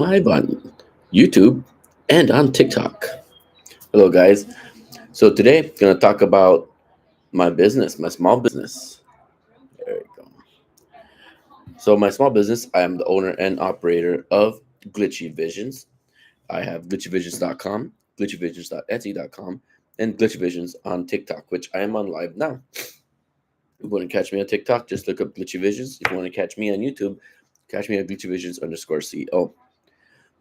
live on YouTube and on TikTok. Hello, guys. So today, I'm gonna talk about my business, my small business. There you go. So my small business, I am the owner and operator of Glitchy Visions. I have glitchyvisions.com, glitchyvisions.etsy.com, and glitchyvisions on TikTok, which I am on live now. If you want to catch me on TikTok, just look up Glitchy Visions. If you want to catch me on YouTube, catch me at glitchyvisions_CEO.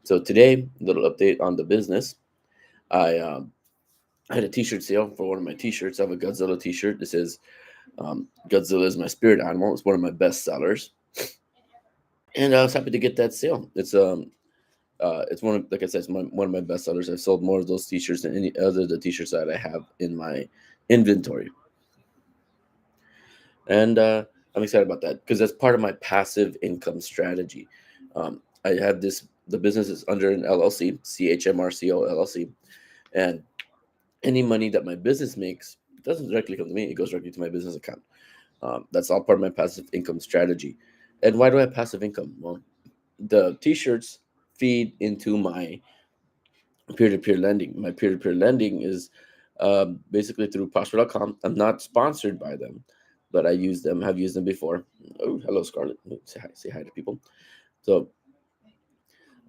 So today, a little update on the business. I had a T-shirt sale for one of my T-shirts. I have a Godzilla T-shirt. This is Godzilla is my spirit animal. It's one of my best sellers, and I was happy to get that sale. It's one of, like I said, it's one of my best sellers. I've sold more of those T-shirts than any other of the T-shirts that I have in my inventory, and I'm excited about that because that's part of my passive income strategy. I have this. The business is under an LLC, CHMRCO LLC, and any money that my business makes doesn't directly come to me. It goes directly to my business account. That's all part of my passive income strategy. And why do I have passive income? Well, the T-shirts feed into my peer-to-peer lending. My peer-to-peer lending is basically through Prosper.com. I'm not sponsored by them, but I use them. Have used them before. Oh, hello, Scarlett. Say hi. Say hi to people. So,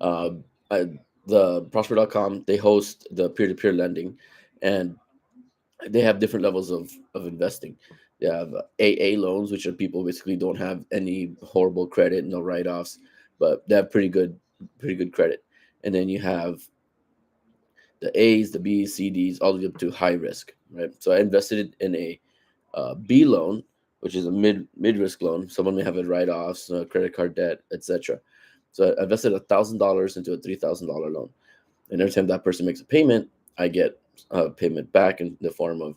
uh, I, the Prosper.com, they host the peer-to-peer lending, and they have different levels of investing. They have AA loans, which are people basically don't have any horrible credit, no write offs, but they have pretty good credit. And then you have the A's, the B's, CDs, all the way up to high risk, right? So I invested in a B loan, which is a mid risk loan. Someone may have a write offs, credit card debt, etc. So I invested $1,000 into a $3,000 loan, and every time that person makes a payment, I get a payment back in the form of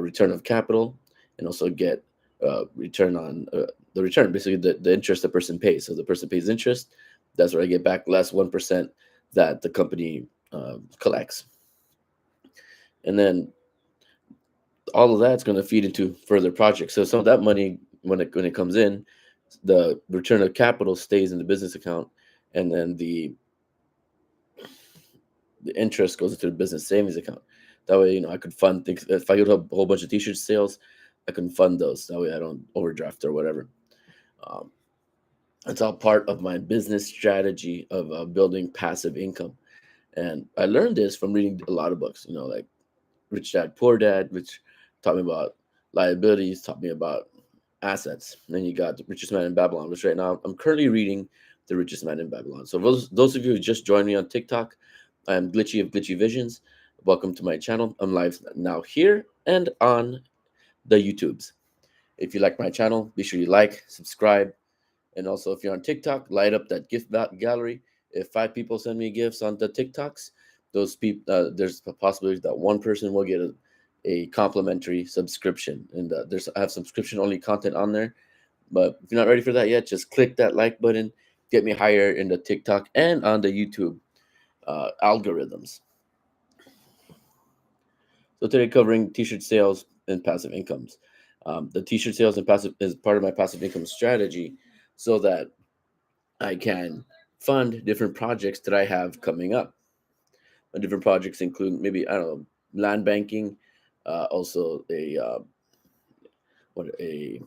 return of capital, and also get return on the return, basically the interest the person pays. So the person pays interest, that's what I get back, less 1% that the company collects. And then all of that's going to feed into further projects. So some of that money, when it comes in, the return of capital stays in the business account, and then the interest goes into the business savings account. That way, I could fund things. If I go to a whole bunch of T-shirt sales, I can fund those. That way, I don't overdraft or whatever. Um, it's all part of my business strategy of building passive income. And I learned this from reading a lot of books. Like Rich Dad Poor Dad, which taught me about liabilities, taught me about assets. And then you got The Richest Man in Babylon, which right now I'm currently reading The Richest Man in Babylon. So those of you who just joined me on TikTok, I am Glitchy of Glitchy Visions. Welcome to my channel. I'm live now here and on the YouTubes. If you like my channel, be sure you like, subscribe, and also if you're on TikTok, light up that gift gallery. If 5 people send me gifts on the TikToks, those people, there's a possibility that one person will get a complimentary subscription. And I have subscription only content on there. But if you're not ready for that yet, just click that like button. Get me higher in the TikTok and on the YouTube algorithms. So today covering T-shirt sales and passive incomes. The T-shirt sales and passive is part of my passive income strategy, so that I can fund different projects that I have coming up. Different projects include, maybe, I don't know, land banking, also what a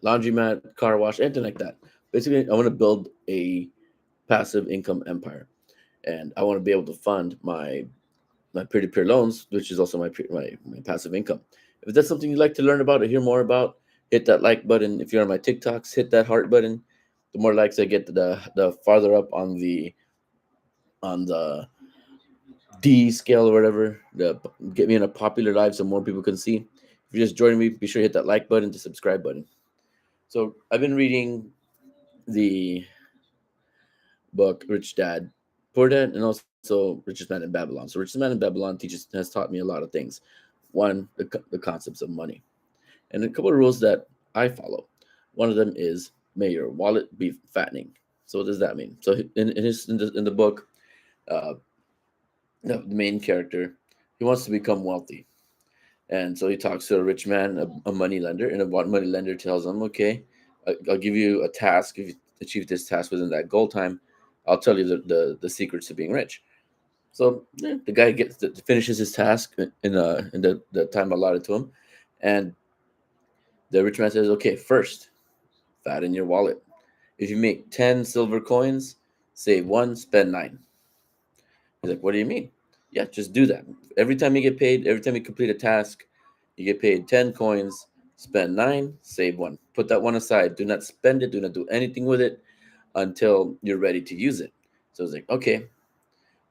laundromat, car wash, anything like that. Basically, I want to build a passive income empire, and I want to be able to fund my peer-to-peer loans, which is also my passive income. If that's something you'd like to learn about or hear more about, hit that like button. If you're on my TikToks, hit that heart button. The more likes I get, the farther up on the D scale or whatever. The Get me in a popular live so more people can see. If you're just joining me, be sure to hit that like button, the subscribe button. So I've been reading the book Rich Dad Poor Dad, and also Richest Man in Babylon. So Richest Man in Babylon has taught me a lot of things. One, the concepts of money, and a couple of rules that I follow. One of them is, may your wallet be fattening. So what does that mean? So in the book, uh, the main character, he wants to become wealthy, and so he talks to a rich man, a money lender, and a money lender tells him, okay, I'll give you a task. If you achieve this task within that goal time, I'll tell you the secrets to being rich. So yeah, the guy finishes his task in the time allotted to him, and the rich man says, "Okay, first, fatten your wallet. If you make 10 silver coins, save one, spend nine." He's like, "What do you mean?" "Yeah, just do that. Every time you get paid, every time you complete a task, you get paid 10 coins, spend nine, save one. Put that one aside. Do not spend it. Do not do anything with it until you're ready to use it." So I was like, "Okay."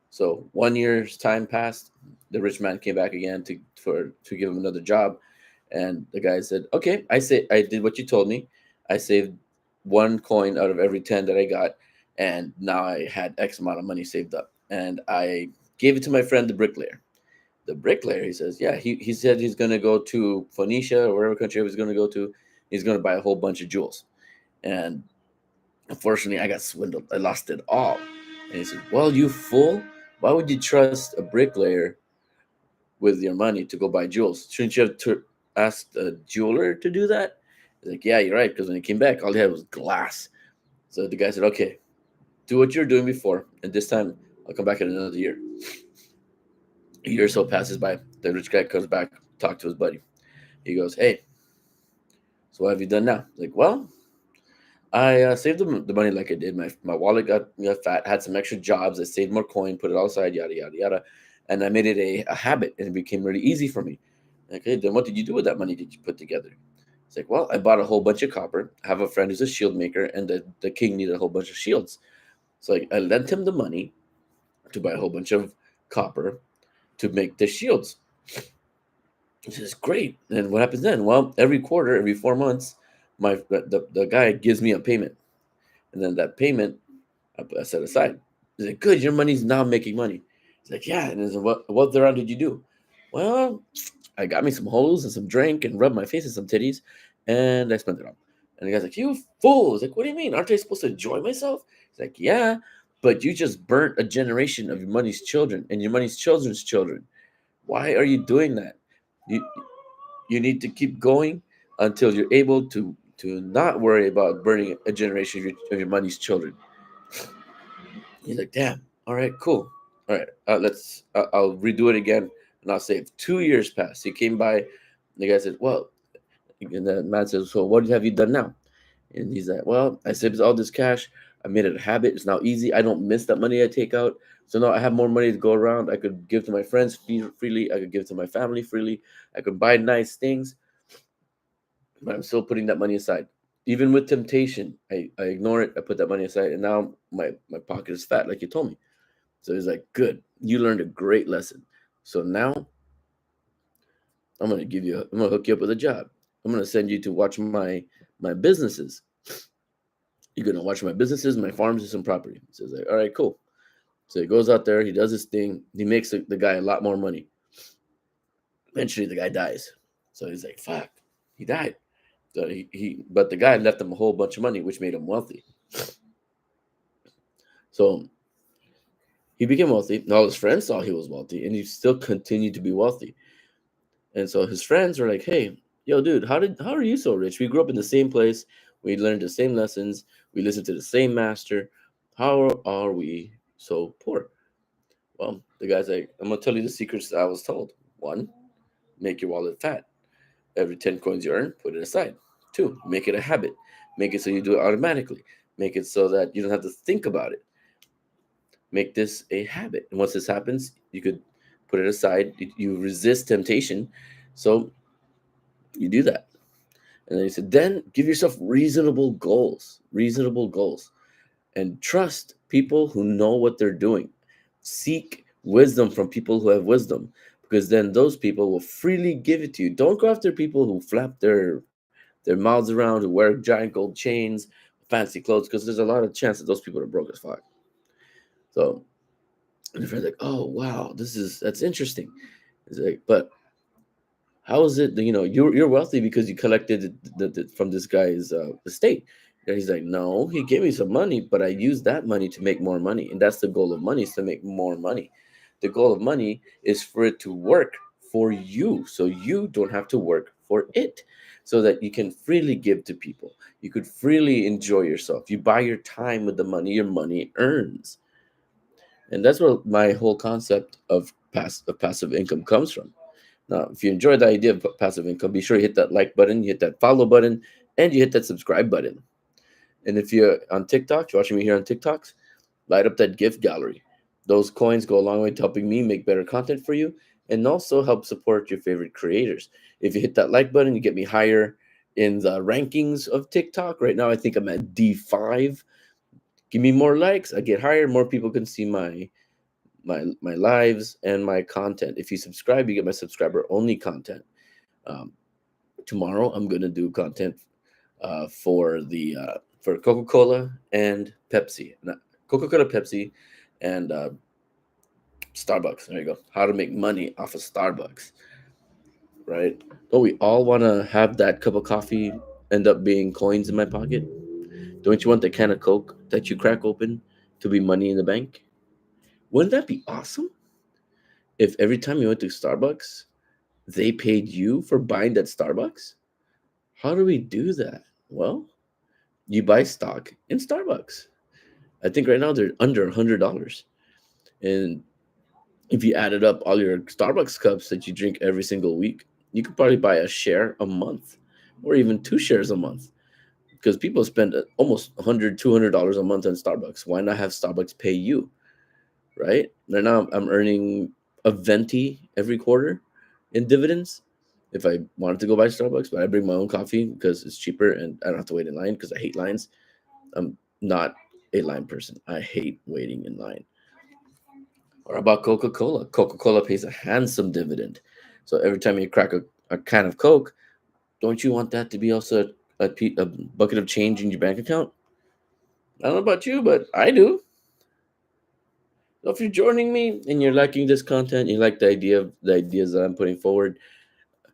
So 1 year's time passed. The rich man came back again to give him another job, and the guy said, "Okay, I did what you told me. I saved one coin out of every 10 that I got, and now I had X amount of money saved up, and I gave it to my friend the bricklayer." The bricklayer, he says, "Yeah, he said he's gonna go to Phoenicia or wherever country he was gonna go to. He's gonna buy a whole bunch of jewels, and unfortunately, I got swindled. I lost it all." And he said, "Well, you fool. Why would you trust a bricklayer with your money to go buy jewels? Shouldn't you have asked a jeweler to do that?" He's like, "Yeah, you're right. Because when he came back, all he had was glass." So the guy said, "Okay, do what you're doing before. And this time, I'll come back in another year." A year or so passes by. The rich guy comes back, talk to his buddy. He goes, "Hey, so what have you done now?" Like, "Well, I saved the money like I did. My wallet got fat, had some extra jobs. I saved more coin, put it all aside, yada, yada, yada. And I made it a habit, and it became really easy for me." Okay, then what did you do with that money that you put together? It's like, "Well, I bought a whole bunch of copper. I have a friend who's a shield maker, and the king needed a whole bunch of shields. So I lent him the money to buy a whole bunch of copper to make the shields." He says, "Great." And what happens then? Well, every quarter, every 4 months, the guy gives me a payment. And then that payment I set aside. He's like, "Good, your money's now making money." He's like, "Yeah." And he's like, "What thereon did you do?" "Well, I got me some holes and some drink and rubbed my face and some titties, and I spent it all." And the guy's like, "You fool!" He's like, "What do you mean? Aren't I supposed to enjoy myself?" He's like, "Yeah, but you just burnt a generation of your money's children and your money's children's children. Why are you doing that? You you need to keep going until you're able to not worry about burning a generation of your money's children." He's like, "Damn. All right, cool. All right, I'll redo it again, and I'll save." 2 years passed. He came by. The guy said, "Well," and the man says, "So what have you done now?" And he's like, "Well, I saved all this cash. I made it a habit. It's now easy. I don't miss that money I take out. So now I have more money to go around. I could give to my friends freely. I could give to my family freely. I could buy nice things, but I'm still putting that money aside. Even with temptation, I ignore it. I put that money aside, and now my pocket is fat, like you told me." So he's like, "Good. You learned a great lesson. So now I'm gonna hook you up with a job. I'm gonna send you to watch my businesses. You're gonna watch my businesses, my farms, and some property." So he's like, "All right, cool." So he goes out there, he does his thing, he makes the guy a lot more money. Eventually the guy dies. So he's like, "Fuck, he died." So but the guy left him a whole bunch of money, which made him wealthy. So he became wealthy, and all his friends saw he was wealthy, and he still continued to be wealthy. And so his friends were like, "Hey, yo, dude, how are you so rich? We grew up in the same place. We learned the same lessons. We listened to the same master. How are we so poor?" Well, the guy's like, "I'm gonna tell you the secrets that I was told. One, make your wallet fat. Every 10 coins you earn, put it aside. Two, make it a habit. Make it so you do it automatically. Make it so that you don't have to think about it. Make this a habit. And once this happens, you could put it aside. You resist temptation. So you do that." And then he said, "Then give yourself reasonable goals, and trust people who know what they're doing. Seek wisdom from people who have wisdom, because then those people will freely give it to you. Don't go after people who flap their mouths around, who wear giant gold chains, fancy clothes, because there's a lot of chance that those people are broke as fuck." So, and the friend's like, "Oh wow, that's interesting." He's like, "But how is it that you're wealthy because you collected from this guy's estate?" And he's like, "No, he gave me some money, but I used that money to make more money, and that's the goal of money, is to make more money. The goal of money is for it to work for you, so you don't have to work for it. so that you can freely give to people. You could freely enjoy yourself. You buy your time with the money your money earns. And that's where my whole concept of passive income comes from. Now, if you enjoy the idea of passive income, be sure you hit that like button, you hit that follow button, and you hit that subscribe button. And if you're on TikTok, you're watching me here on TikToks, light up that gift gallery. Those coins go a long way to helping me make better content for you and also help support your favorite creators. If you hit that like button, you get me higher in the rankings of TikTok. Right now, I think I'm at D5. Give me more likes, I get higher, more people can see my lives and my content. If you subscribe, you get my subscriber only content. Um, Tomorrow, I'm gonna do content for Coca Cola and Pepsi, Coca Cola, Pepsi, and Starbucks. There you go. How to make money off of Starbucks, right? Don't we all want to have that cup of coffee end up being coins in my pocket? Don't you want the can of Coke that you crack open to be money in the bank? Wouldn't that be awesome? If every time you went to Starbucks, they paid you for buying that Starbucks? How do we do that? Well, you buy stock in Starbucks. I think right now they're under $100. And if you added up all your Starbucks cups that you drink every single week, you could probably buy a share a month or even two shares a month because people spend almost $100, $200 a month on Starbucks. Why not have Starbucks pay you, right? Right now I'm earning a venti every quarter in dividends. If I wanted to go buy Starbucks, but I bring my own coffee because it's cheaper and I don't have to wait in line because I hate lines. I'm not a line person. I hate waiting in line. Or about Coca Cola? Coca Cola pays a handsome dividend. So every time you crack a can of Coke, don't you want that to be also a bucket of change in your bank account? I don't know about you, but I do. So if you're joining me and you're liking this content, you like the ideas that I'm putting forward,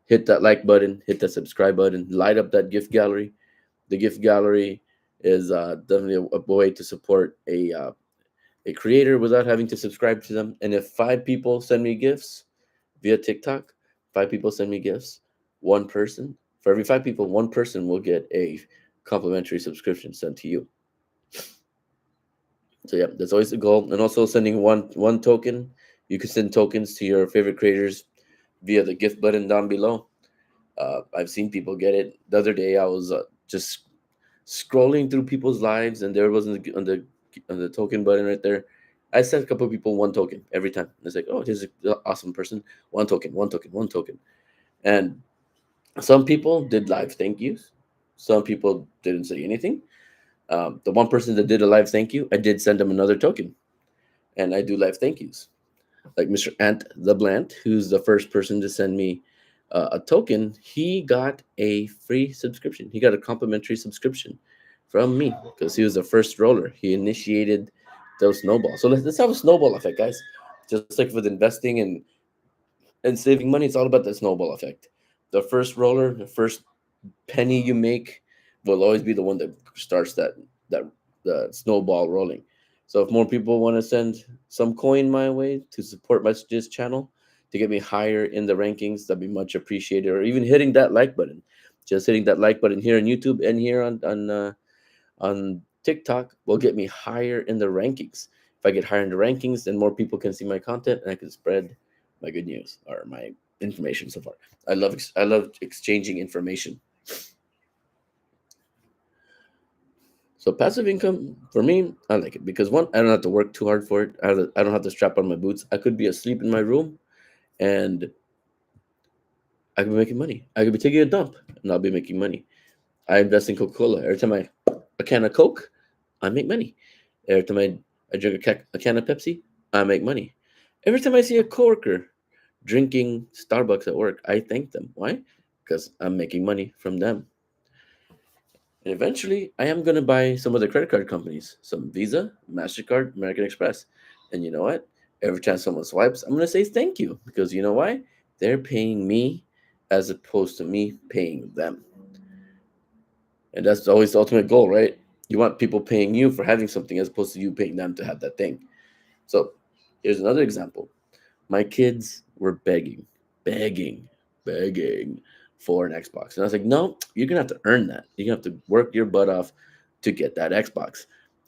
hit that like button, hit that subscribe button, light up that gift gallery. The gift gallery is definitely a way to support a creator without having to subscribe to them. And if five people send me gifts via TikTok, five people send me gifts, one person, for every five people, one person will get a complimentary subscription sent to you. So yeah, that's always the goal. And also sending one token. You can send tokens to your favorite creators via the gift button down below. I've seen people get it. The other day, I was just scrolling through people's lives, and there was on the token button right there. I sent a couple of people one token every time. It's like, oh, here's an awesome person. One token, one token, one token. And some people did live thank yous. Some people didn't say anything. The one person that did a live thank you, I did send them another token, and I do live thank yous. Like Mr. Ant the Blant, who's the first person to send me a token, he got a free subscription. He got a complimentary subscription from me because he was the first roller. He initiated those snowballs. So let's have a snowball effect, guys. Just like with investing and saving money, it's all about the snowball effect. The first roller, the first penny you make will always be the one that starts that the snowball rolling. So if more people want to send some coin my way to support this channel to get me higher in the rankings, that'd be much appreciated. Or even hitting that like button, just hitting that like button here on YouTube and here on TikTok will get me higher in the rankings. If I get higher in the rankings, then more people can see my content and I can spread my good news or my information so far. I love exchanging information. So passive income for me, I like it because one, I don't have to work too hard for it. I don't have to strap on my boots. I could be asleep in my room, and I could be making money. I could be taking a dump, and I'll be making money. I invest in Coca Cola. Every time a can of Coke, I make money. Every time I drink a can of Pepsi, I make money. Every time I see a coworker drinking Starbucks at work, I thank them. Why? Because I'm making money from them. And eventually, I am going to buy some of the credit card companies, some Visa, MasterCard, American Express. And you know what? Every time someone swipes, I'm going to say thank you because you know why? They're paying me as opposed to me paying them. And that's always the ultimate goal, right? You want people paying you for having something as opposed to you paying them to have that thing. So here's another example. My kids were begging, begging, begging for an Xbox. And I was like, no, you're gonna have to earn that. You're gonna have to work your butt off to get that Xbox.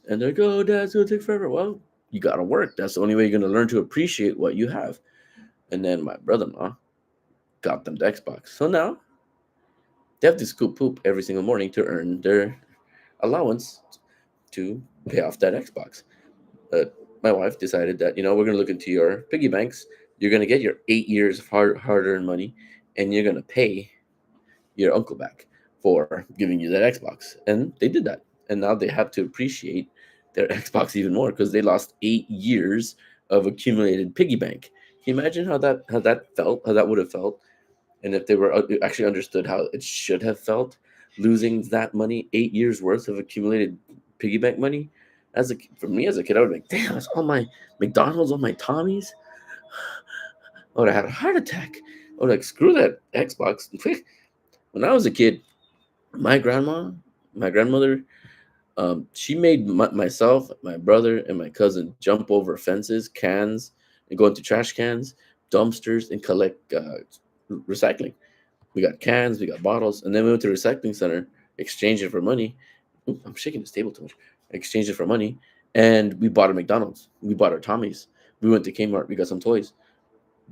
And they're like, oh, Dad, it's gonna take forever. Well, you gotta work. That's the only way you're gonna learn to appreciate what you have. And then my brother-in-law got them the Xbox. So now they have to scoop poop every single morning to earn their allowance to pay off that Xbox. My wife decided that, we're going to look into your piggy banks. You're going to get your 8 years of hard-earned money, and you're going to pay your uncle back for giving you that Xbox. And they did that. And now they have to appreciate their Xbox even more because they lost 8 years of accumulated piggy bank. Can you imagine how that felt? How that would have felt? And if they were actually understood how it should have felt, losing that money, 8 years worth of accumulated piggy bank money, for me as a kid, I would be like, damn, it's all my McDonald's, all my Tommies. I would have had a heart attack. I would like, screw that Xbox. When I was a kid, my grandmother, she made myself, my brother, and my cousin jump over fences, cans, and go into trash cans, dumpsters, and collect recycling. We got cans, we got bottles, and then we went to the recycling center, exchanged it for money. Ooh, I'm shaking this table too much. Exchanged it for money, and we bought a McDonald's. We bought our Tommies. We went to Kmart. We got some toys.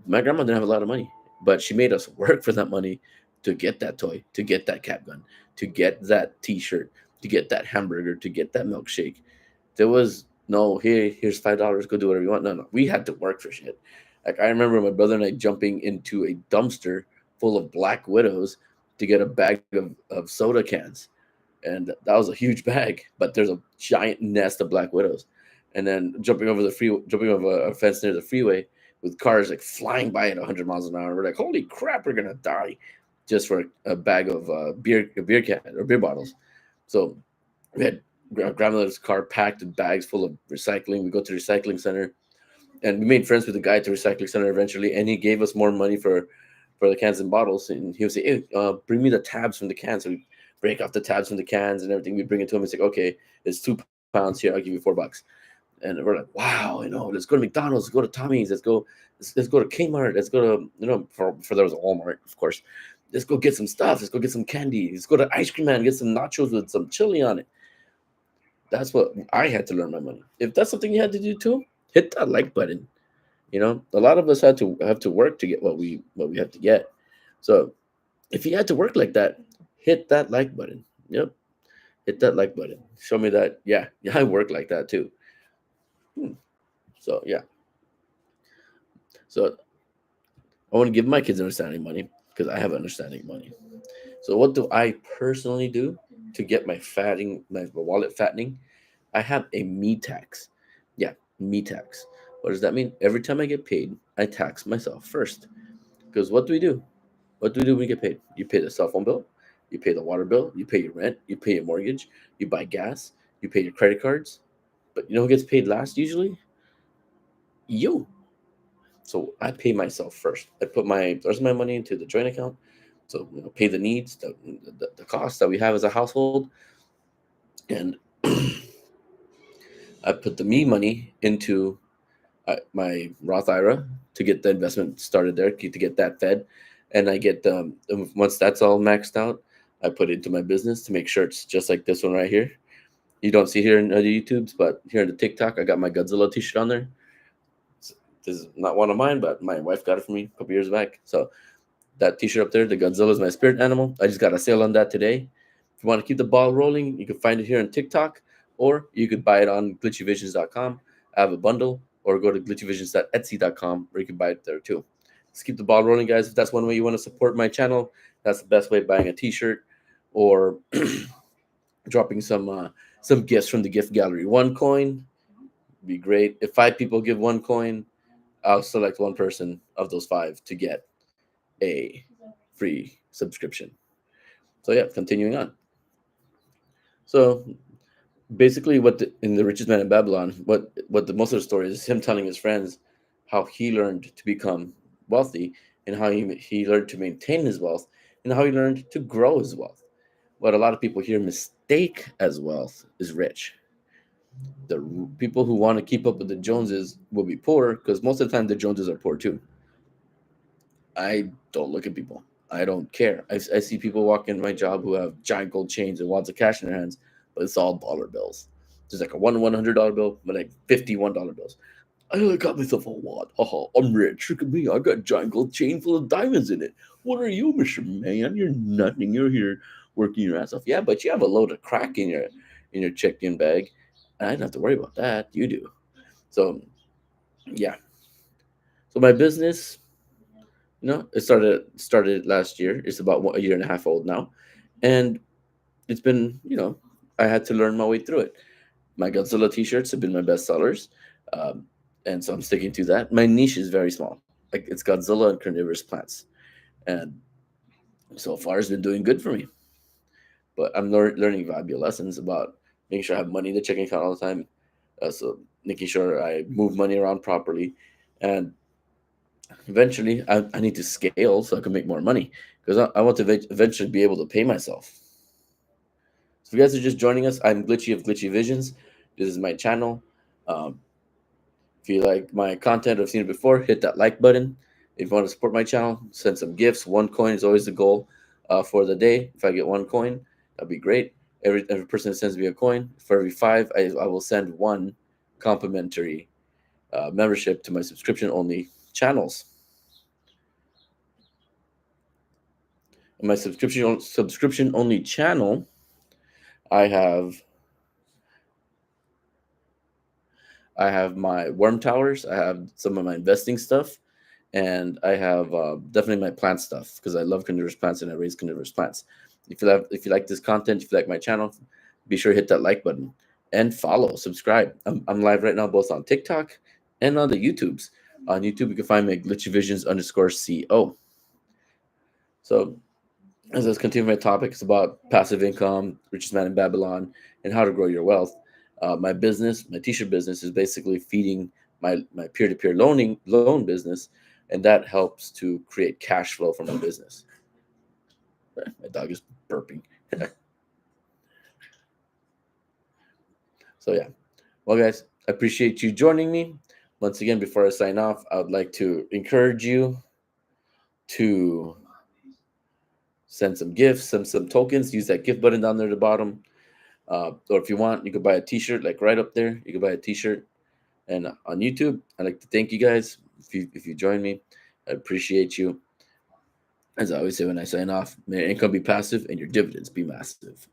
My grandma didn't have a lot of money, but she made us work for that money to get that toy, to get that cap gun, to get that T-shirt, to get that hamburger, to get that milkshake. There was no, here's $5, go do whatever you want. No, no, we had to work for shit. Like I remember my brother and I jumping into a dumpster full of Black Widows to get a bag of soda cans, and that was a huge bag. But there's a giant nest of Black Widows, and then jumping over a fence near the freeway with cars like flying by at 100 miles an hour. We're like, holy crap, we're gonna die, just for a bag of beer can or beer bottles. So we had grandmother's car packed with bags full of recycling. We go to the recycling center, and we made friends with the guy at the recycling center eventually, and he gave us more money for the cans and bottles. And he would say, hey, bring me the tabs from the cans. So we break off the tabs from the cans and everything. We bring it to him. It's like, okay, it's £2 here. I'll give you $4. And we're like, wow, let's go to McDonald's, let's go to Tommy's, let's go to Kmart, let's go to, for there was a Walmart, of course. Let's go get some stuff. Let's go get some candy. Let's go to Ice Cream Man, get some nachos with some chili on it. That's what I had to learn my money. If that's something you had to do too, hit that like button. A lot of us have to work to get what we have to get. So if you had to work like that, hit that like button. Yep, hit that like button. Show me that. Yeah, I work like that too. Hmm. So yeah. So I want to give my kids understanding money because I have understanding money. So what do I personally do to get my wallet fattening? I have a me tax. Yeah, me tax. What does that mean? Every time I get paid, I tax myself first. Because what do we do? What do we do when we get paid? You pay the cell phone bill, you pay the water bill, you pay your rent, you pay your mortgage, you buy gas, you pay your credit cards. But you know who gets paid last usually? You. So I pay myself first. I put the rest of my money into the joint account. So pay the needs, the costs that we have as a household, and I put the me money into my Roth IRA to get the investment started there, to get that fed, and I get once that's all maxed out, I put it into my business to make sure it's just like this one right here. You don't see here in the YouTubes, but here in the TikTok, I got my Godzilla T-shirt on there. This is not one of mine, but my wife got it for me a couple years back. So that T-shirt up there, the Godzilla is my spirit animal. I just got a sale on that today. If you want to keep the ball rolling, you can find it here on TikTok, or you could buy it on glitchyvisions.com. I have a bundle, or go to glitchyvisions.etsy.com, where you can buy it there too. Let's keep the ball rolling, guys. If that's one way you want to support my channel, that's the best way, buying a T-shirt or dropping some gifts from the gift gallery. 1 coin would be great. If 5 people give 1 coin, I'll select one person of those 5 to get a free subscription. So yeah, continuing on. So basically, in the richest man in Babylon, what the most of the story is him telling his friends how he learned to become wealthy, and how he learned to maintain his wealth, and how he learned to grow his wealth. What a lot of people here mistake as wealth is rich. The people who want to keep up with the Joneses will be poor because most of the time the Joneses are poor too. I don't look at people. I don't care. I see people walk in my job who have giant gold chains and wads of cash in their hands, but it's all dollar bills. There's like a $100 bill, but like $51 bills. I got myself a wad. Haha, I'm rich. Look at me. I got a giant gold chain full of diamonds in it. What are you, Mr. Man? You're nothing. You're here working your ass off. Yeah, but you have a load of crack in your check-in bag. I don't have to worry about that. You do. So yeah. So my business, it started last year. It's about a year and a half old now, and it's been, I had to learn my way through it. My Godzilla T-shirts have been my best sellers, um, and so I'm sticking to that. My niche is very small. Like it's Godzilla and carnivorous plants, and so far it's been doing good for me. But I'm learning valuable lessons about making sure I have money in the checking account all the time. So making sure I move money around properly, and eventually I need to scale so I can make more money because I want to eventually be able to pay myself. So if you guys are just joining us, I'm Glitchy of Glitchy Visions. This is my channel. Um, if you like my content or have seen it before, hit that like button. If you want to support my channel, send some gifts. 1 coin is always the goal for the day. If I get 1 coin, that'd be great. Every person that sends me a coin, for every five, I will send one complimentary membership to my subscription only channels. In my subscription only channel, I have my worm towers. I have some of my investing stuff, and I have definitely my plant stuff because I love carnivorous plants and I raise carnivorous plants. If you like this content, if you like my channel, be sure to hit that like button and follow, subscribe. I'm live right now both on TikTok and on the YouTubes. On YouTube, you can find me at glitchyvisions_co. So as I continue my topic, it's about passive income, richest man in Babylon, and how to grow your wealth. My business, my t-shirt business, is basically feeding my peer-to-peer loan business, and that helps to create cash flow for my business. My dog is burping. So yeah, well, guys, I appreciate you joining me. Once again, before I sign off, I would like to encourage you to send some gifts, some tokens. Use that gift button down there at the bottom. Or if you want, you could buy a T-shirt, like right up there. You could buy a T-shirt. And on YouTube, I'd like to thank you guys if you join me. I appreciate you. As I always say when I sign off, may your income be passive and your dividends be massive.